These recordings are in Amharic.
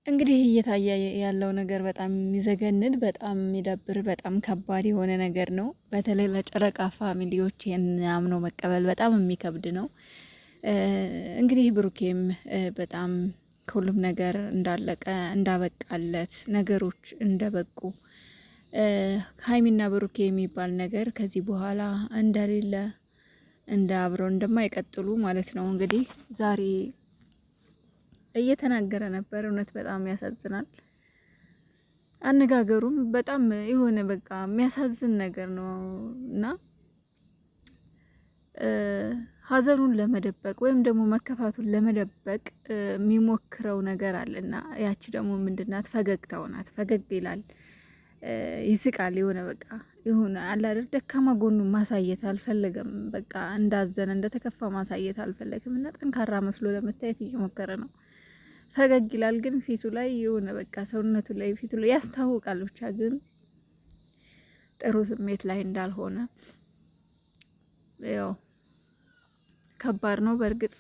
እንግዲህ እየታየ ያለው ነገር በጣም የሚዘገንን በጣም የሚደብር በጣም ከባድ የሆነ ነገር ነው። በተለይ ለጨረቃ ፋሚሊዎች ይህን አምኖ መቀበል በጣም የሚከብድ ነው። እንግዲህ ብሩኬም በጣም ከሁሉም ነገር እንዳለቀ እንዳበቃለት ነገሮች እንደበቁ ሀይሚና ብሩኬ የሚባል ነገር ከዚህ በኋላ እንደሌለ እንደ አብረው እንደማይቀጥሉ ማለት ነው። እንግዲህ ዛሬ እየተናገረ ነበር። እውነት በጣም ያሳዝናል። አነጋገሩም በጣም የሆነ በቃ የሚያሳዝን ነገር ነው እና ሀዘኑን ለመደበቅ ወይም ደግሞ መከፋቱን ለመደበቅ የሚሞክረው ነገር አለና ያቺ ደግሞ ምንድናት? ፈገግታው ናት። ፈገግ ይላል፣ ይስቃል። የሆነ በቃ የሆነ አለ አይደል? ደካማ ጎኑን ማሳየት አልፈለገም። በቃ እንዳዘነ እንደተከፋ ማሳየት አልፈለግም እና ጠንካራ መስሎ ለመታየት እየሞከረ ነው። ፈገግ ይላል ግን ፊቱ ላይ የሆነ በቃ ሰውነቱ ላይ ፊቱ ላይ ያስታውቃል። ብቻ ግን ጥሩ ስሜት ላይ እንዳልሆነ ያው ከባድ ነው። በእርግጥ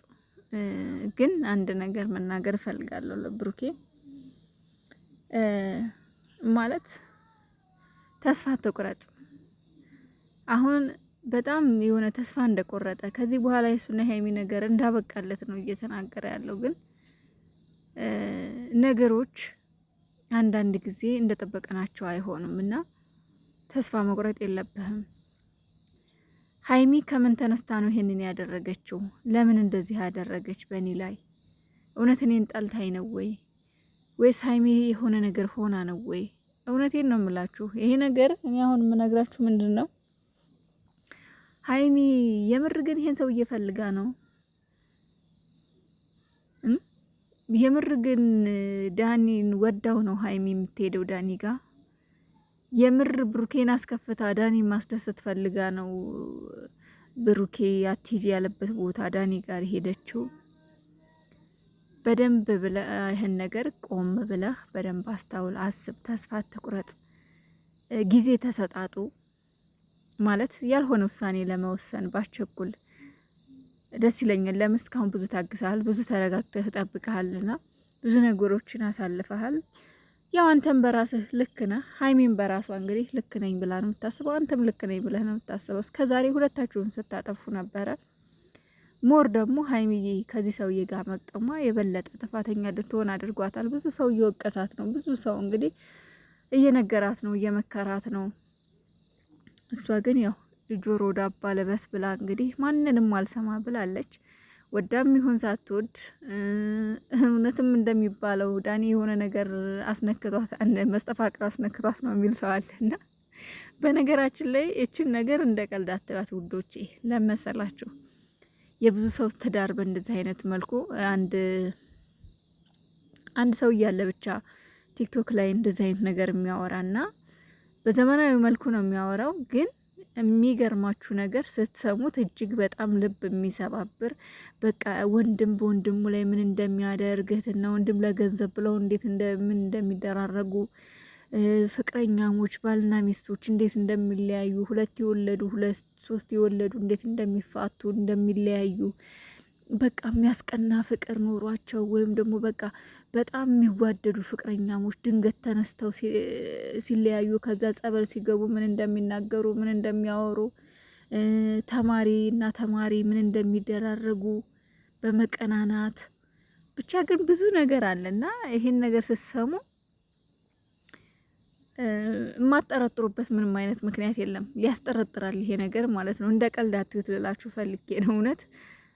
ግን አንድ ነገር መናገር እፈልጋለሁ ለብሩኬ ማለት ተስፋ አትቁረጥ። አሁን በጣም የሆነ ተስፋ እንደቆረጠ ከዚህ በኋላ የሱና ሀይሚ ነገር እንዳበቃለት ነው እየተናገረ ያለው ግን ነገሮች አንዳንድ ጊዜ እንደጠበቀናቸው አይሆኑም እና ተስፋ መቁረጥ የለብህም። ሀይሚ ከምን ተነስታ ነው ይሄንን ያደረገችው? ለምን እንደዚህ ያደረገች በእኔ ላይ? እውነት እኔን ጠልታኝ ነው ወይ ወይስ ሀይሚ የሆነ ነገር ሆና ነው ወይ? እውነቴን ነው የምላችሁ። ይሄ ነገር እኔ አሁን የምነግራችሁ ምንድን ነው፣ ሀይሚ የምር ግን ይሄን ሰው እየፈልጋ ነው። የምር ግን ዳኒን ወዳው ነው ሀይሚ የምትሄደው ዳኒ ጋር። የምር ብሩኬን አስከፍታ ዳኒ ማስደሰት ፈልጋ ነው ብሩኬ አትሂጂ ያለበት ቦታ ዳኒ ጋር ሄደችው። በደንብ ብለህ ይህን ነገር ቆም ብለህ በደንብ አስታውል፣ አስብ፣ ተስፋ አትቁረጥ፣ ጊዜ ተሰጣጡ። ማለት ያልሆነ ውሳኔ ለመወሰን ባቸኩል ደስ ይለኛል። ለምን እስካሁን ብዙ ታግሰሃል፣ ብዙ ተረጋግተህ ተጠብቀሃልና ብዙ ነገሮችን አሳልፈሃል። ያው አንተም በራስህ ልክ ነህ፣ ሀይሚን በራሷ እንግዲህ ልክ ነኝ ብላ ነው የምታስበው፣ አንተም ልክ ነኝ ብለህ ነው የምታስበው። እስከዛሬ ሁለታችሁን ስታጠፉ ነበረ። ሞር ደግሞ ሀይሚዬ ከዚህ ሰውዬ ጋር መቅጠሟ የበለጠ ጥፋተኛ እንድትሆን አድርጓታል። ብዙ ሰው እየወቀሳት ነው፣ ብዙ ሰው እንግዲህ እየነገራት ነው፣ እየመከራት ነው። እሷ ግን ያው ጆሮ ዳባ ልበስ ብላ እንግዲህ ማንንም አልሰማ ብላለች። ወዳም ይሁን ሳትወድ እውነትም እንደሚባለው ዳኒ የሆነ ነገር አስነክቷት መስተፋቅር አስነክቷት ነው የሚል ሰው አለና በነገራችን ላይ እችን ነገር እንደ ቀልድ አትባት ውዶቼ። ለመሰላችሁ የብዙ ሰው ትዳር በእንደዚህ አይነት መልኩ አንድ ሰው እያለ ብቻ ቲክቶክ ላይ እንደዚህ አይነት ነገር የሚያወራና በዘመናዊ መልኩ ነው የሚያወራው ግን የሚገርማችሁ ነገር ስትሰሙት እጅግ በጣም ልብ የሚሰባብር በቃ ወንድም በወንድሙ ላይ ምን እንደሚያደርግ እህትና ወንድም ለገንዘብ ብለው እንዴት ምን እንደሚደራረጉ ፍቅረኛሞች ባልና ሚስቶች እንዴት እንደሚለያዩ ሁለት የወለዱ ሁለት ሶስት የወለዱ እንዴት እንደሚፋቱ እንደሚለያዩ በቃ የሚያስቀና ፍቅር ኖሯቸው ወይም ደግሞ በቃ በጣም የሚዋደዱ ፍቅረኛሞች ድንገት ተነስተው ሲለያዩ ከዛ ጸበል ሲገቡ ምን እንደሚናገሩ ምን እንደሚያወሩ ተማሪ እና ተማሪ ምን እንደሚደራረጉ በመቀናናት ብቻ ግን ብዙ ነገር አለና ይሄን ነገር ስትሰሙ የማትጠረጥሩበት ምንም አይነት ምክንያት የለም። ያስጠረጥራል ይሄ ነገር ማለት ነው። እንደ ቀልድ አትዩት ልላችሁ ፈልጌ ነው እውነት።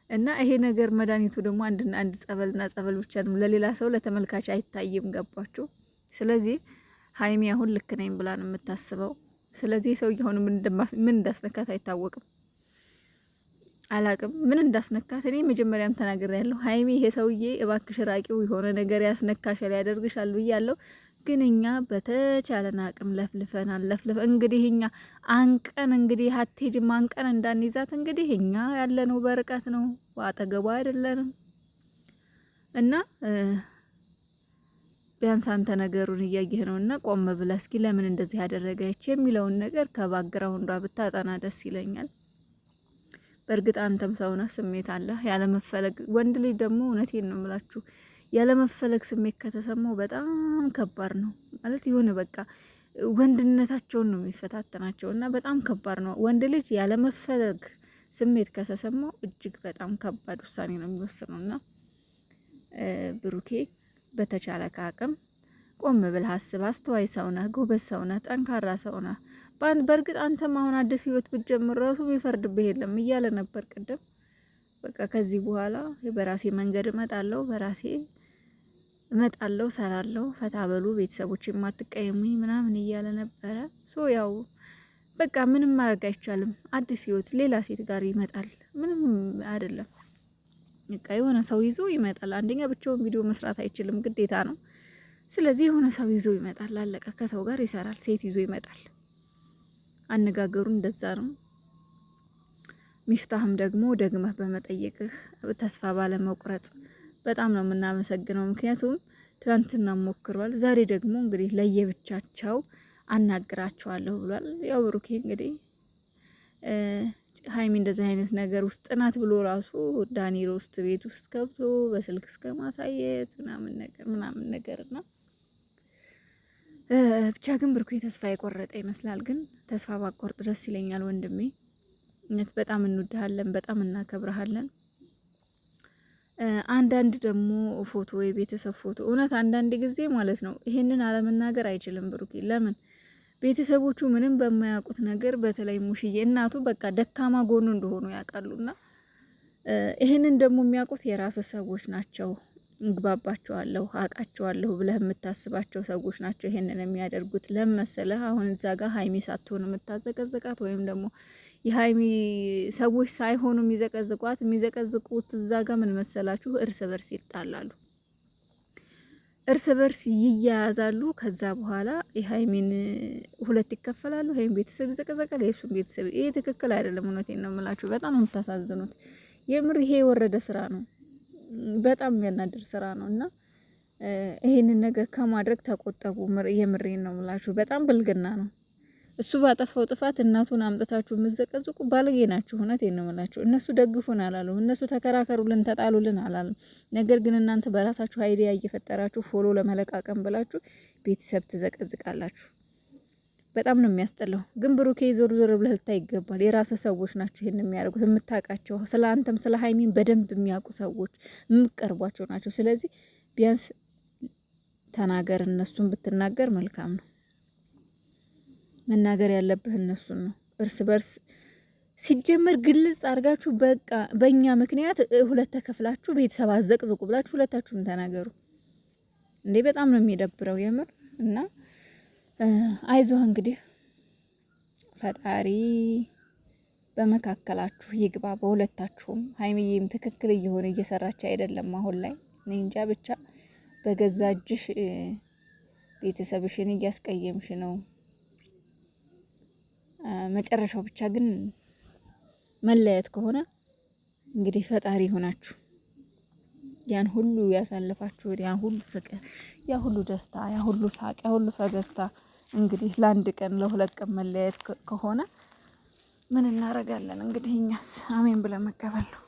እና ይሄ ነገር መድኃኒቱ ደግሞ አንድና አንድ ጸበልና ጸበል ብቻ ነው። ለሌላ ሰው ለተመልካች አይታይም። ገባችሁ? ስለዚህ ሀይሚ አሁን ልክ ነኝ ብላ ነው የምታስበው። ስለዚህ ሰውዬው አሁን ምን እንዳስነካት አይታወቅም። አላቅም ምን እንዳስነካት። እኔ መጀመሪያም ተናግሬያለሁ። ሀይሚ ይሄ ሰውዬ እባክሽ ራቂው፣ የሆነ ነገር ያስነካሻል፣ ያደርግሻል ብያለሁ። ግን እኛ በተቻለን አቅም ለፍልፈናል። እንግዲህ እኛ አንቀን እንግዲህ ሀቴጅም አንቀን እንዳንይዛት እንግዲህ እኛ ያለነው በርቀት ነው፣ አጠገቧ አይደለንም። እና ቢያንስ አንተ ነገሩን እያየህ ነው እና ቆም ብለህ እስኪ ለምን እንደዚህ ያደረገች የሚለውን ነገር ከባግራውንዷ ብታጠና ደስ ይለኛል። በእርግጥ አንተም ሰውነህ ስሜት አለ ያለመፈለግ። ወንድ ልጅ ደግሞ እውነቴን ነው የምላችሁ ያለመፈለግ ስሜት ከተሰማው በጣም ከባድ ነው ማለት የሆነ በቃ ወንድነታቸውን ነው የሚፈታተናቸው እና በጣም ከባድ ነው። ወንድ ልጅ ያለመፈለግ ስሜት ከተሰማው እጅግ በጣም ከባድ ውሳኔ ነው የሚወስነው እና ብሩኬ በተቻለ አቅም ቆም ብለህ አስብ። አስተዋይ ሰው ነህ፣ ጎበዝ ሰው ነህ፣ ጠንካራ ሰው ነህ። በእርግጥ አንተም አሁን አዲስ ህይወት ብትጀምር ራሱ የሚፈርድብህ የለም እያለ ነበር ቅድም። በቃ ከዚህ በኋላ በራሴ መንገድ እመጣለሁ፣ በራሴ እመጣለሁ፣ ሰራለሁ፣ ፈታ በሉ ቤተሰቦች የማትቀየሙኝ ምናምን እያለ ነበረ። ያው በቃ ምንም ማድረግ አይቻልም። አዲስ ህይወት ሌላ ሴት ጋር ይመጣል። ምንም አይደለም። በቃ የሆነ ሰው ይዞ ይመጣል። አንደኛ ብቻውን ቪዲዮ መስራት አይችልም፣ ግዴታ ነው። ስለዚህ የሆነ ሰው ይዞ ይመጣል። አለቀ። ከሰው ጋር ይሰራል። ሴት ይዞ ይመጣል። አነጋገሩ እንደዛ ነው። ሚፍታህም ደግሞ ደግመህ በመጠየቅህ ተስፋ ባለመቁረጥ በጣም ነው የምናመሰግነው። ምክንያቱም ትናንትና ሞክሯል፣ ዛሬ ደግሞ እንግዲህ ለየብቻቸው አናግራቸዋለሁ ብሏል። ያው ብሩኬ እንግዲህ ሀይሚ እንደዚህ አይነት ነገር ውስጥ ናት ብሎ ራሱ ዳኒ ሮስት ቤት ውስጥ ገብቶ በስልክ እስከ ማሳየት ምናምን ነገር እና ብቻ ግን ብሩኬ ተስፋ የቆረጠ ይመስላል። ግን ተስፋ ባቆርጥ ደስ ይለኛል ወንድሜ። እውነት በጣም እንወድሃለን፣ በጣም እናከብረሃለን። አንዳንድ ደግሞ ፎቶ የቤተሰብ ፎቶ እውነት አንዳንድ ጊዜ ማለት ነው ይሄንን አለመናገር አይችልም ብሩኬ። ለምን ቤተሰቦቹ ምንም በማያውቁት ነገር በተለይ ሙሽዬ እናቱ በቃ ደካማ ጎኑ እንደሆኑ ያውቃሉና ይሄንን ደግሞ የሚያውቁት የራስ ሰዎች ናቸው። እግባባቸዋለሁ አውቃቸዋለሁ ብለህ የምታስባቸው ሰዎች ናቸው ይሄንን የሚያደርጉት። ለመሰለህ አሁን እዛ ጋር ሀይሚ ሳትሆን የምታዘቀዝቃት ወይም ደግሞ የሀይሚ ሰዎች ሳይሆኑ የሚዘቀዝቁት እዛ ጋር ምን መሰላችሁ? እርስ በርስ ይጣላሉ፣ እርስ በርስ ይያያዛሉ። ከዛ በኋላ የሀይሚን ሁለት ይከፈላሉ። ሀይሚ ቤተሰብ ይዘቀዘቃል፣ የእሱም ቤተሰብ። ይሄ ትክክል አይደለም። እውነቴን ነው የምላችሁ። በጣም ነው የምታሳዝኑት። የምር ይሄ የወረደ ስራ ነው፣ በጣም የሚያናድር ስራ ነው እና ይሄንን ነገር ከማድረግ ተቆጠቡ። የምሬን ነው የምላችሁ። በጣም ብልግና ነው። እሱ ባጠፋው ጥፋት እናቱን አምጥታችሁ የምትዘቀዝቁ ባለጌ ናችሁ። እውነቴን ነው የምላችሁ። እነሱ ደግፉን አላሉም፣ እነሱ ተከራከሩልን፣ ተጣሉልን አላሉም። ነገር ግን እናንተ በራሳችሁ አይዲያ እየፈጠራችሁ ፎሎ ለመለቃቀም ብላችሁ ቤተሰብ ትዘቀዝቃላችሁ። በጣም ነው የሚያስጠላው። ግን ብሩኬ ዞር ዞር ብለህ ልታይ ይገባል። የራስ ሰዎች ናቸው ይሄን የሚያደርጉት፣ የምታውቃቸው ስለ አንተም ስለ ሀይሚን በደንብ የሚያውቁ ሰዎች የምትቀርቧቸው ናቸው። ስለዚህ ቢያንስ ተናገር፣ እነሱን ብትናገር መልካም ነው። መናገር ያለብህ እነሱን ነው። እርስ በርስ ሲጀመር ግልጽ አድርጋችሁ በቃ በእኛ ምክንያት ሁለት ተከፍላችሁ ቤተሰብ አዘቅዝቁ ብላችሁ ሁለታችሁም ተናገሩ እንዴ! በጣም ነው የሚደብረው የምር። እና አይዞህ እንግዲህ ፈጣሪ በመካከላችሁ ይግባ በሁለታችሁም። ሀይሚዬም ትክክል እየሆነ እየሰራች አይደለም አሁን ላይ። እኔ እንጃ ብቻ በገዛ እጅሽ ቤተሰብሽን እያስቀየምሽ ነው። መጨረሻው ብቻ ግን መለያየት ከሆነ እንግዲህ ፈጣሪ ሆናችሁ ያን ሁሉ ያሳለፋችሁት ያን ሁሉ ፍቅር፣ ያ ሁሉ ደስታ፣ ያ ሁሉ ሳቅ፣ ያ ሁሉ ፈገግታ እንግዲህ ለአንድ ቀን ለሁለት ቀን መለያየት ከሆነ ምን እናደርጋለን እንግዲህ እኛስ አሜን ብለን መቀበል ነው።